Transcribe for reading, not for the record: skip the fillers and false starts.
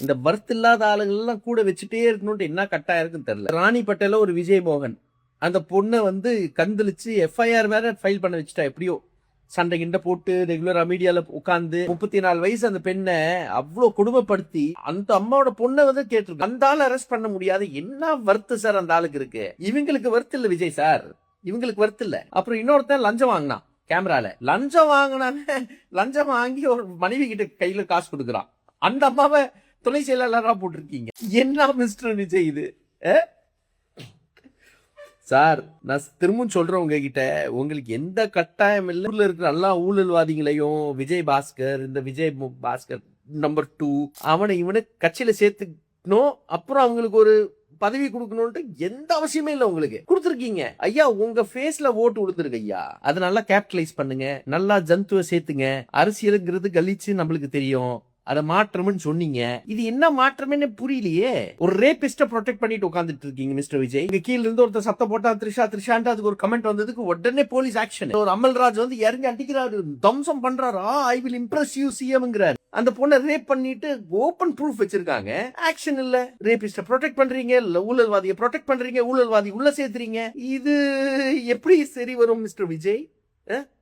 இந்த பர்த் இல்லாத ஆளுகள் எல்லாம் கூட வச்சுட்டே இருக்கணும்னு என்ன கட்டாயம் இருக்குன்னு தெரியல. ராணி பட்டேல ஒரு விஜய் மோகன் அந்த பொண்ணை வந்து கந்தளிச்சு எஃப்ஐஆர் வேற ஃபைல் பண்ண வச்சுட்டா. எப்படியோ சண்டை கிண்ட போட்டு ரெகுலரா மீடியால உட்காந்து 34 வயசு அந்த பெண்ணை அவ்வளவு கொடுமைப்படுத்தி அந்த அம்மாவோட பொண்ணை வந்து கேட்டிருக்கு. அந்த ஆள் அரெஸ்ட் பண்ண முடியாது. என்ன வர்த்து சார் அந்த ஆளுக்கு இருக்கு? இவங்களுக்கு வர்த்து இல்ல விஜய் சார், இவங்களுக்கு வர்த்து இல்ல. அப்புறம் இன்னொருத்தன் லஞ்சம் வாங்கினான் கேமரால. லஞ்சம் வாங்கினான்னு லஞ்சம் வாங்கி ஒரு மனைவி கிட்ட கையில காசு கொடுக்குறான். அந்த அம்மாவை துணை செயலாளரா போட்டிருக்கீங்க. என்ன மிஸ்டர் விஜய் இது? சார் நான் திரும்பவும் சொல்றேன் உங்ககிட்ட, உங்களுக்கு எந்த கட்டாயம் இல்லை. ஊர்ல இருக்கிற எல்லா ஊழல்வாதிகளையும் விஜய் பாஸ்கர், இந்த விஜய் பாஸ்கர் நம்பர் 2 அவனை இவனை கட்சியில சேர்த்துக்கணும், அப்புறம் அவங்களுக்கு ஒரு பதவி கொடுக்கணும்ட்டு எந்த அவசியமே இல்லை. உங்களுக்கு கொடுத்துருக்கீங்க ஐயா, உங்க ஃபேஸ்ல ஓட்டு கொடுத்துருக்கு ஐயா. அதை நல்லா கேபிட்டலைஸ் பண்ணுங்க, நல்லா ஜந்துவை சேர்த்துங்க. அரசியலுங்கிறது கழிச்சு நம்மளுக்கு தெரியும், அத மாற்றம்னு சொன்னீங்க. இது என்ன மாற்றம்னு புரியலையே. ஒரு ரேபிஸ்ட ப்ரொடெக்ட் பண்ணிட்டு உட்கார்ந்துட்டு இருக்கீங்க மிஸ்டர் விஜய். இங்க கீழ இருந்து ஒருத்தர் சத்தம் போட்டா த்ரிஷா த்ரிஷான்ட்டு அதுக்கு ஒரு கமெண்ட் வந்ததுக்கு உடனே போலீஸ் ஆக்ஷன். ஒரு அமல்ராஜ் வந்து இறங்கி அடிக்கிறாரு, தம்சம் பண்றாரா, ஐ வில் இம்ப்ரெஸ் யூ சிஎம்ங்கறாரு. அந்த பொண்ணை ரேப் பண்ணிட்டு ஓபன் ப்ரூஃப் வச்சிருக்காங்க. ஆக்ஷன் இல்ல. ரேபிஸ்ட ப்ரொடெக்ட் பண்றீங்க, ஊழல்வாதியை ப்ரொடெக்ட் பண்றீங்க, ஊழல்வாதி உள்ள சேர்த்துறீங்க. இது எப்படி சரி வரும் மிஸ்டர் விஜய்?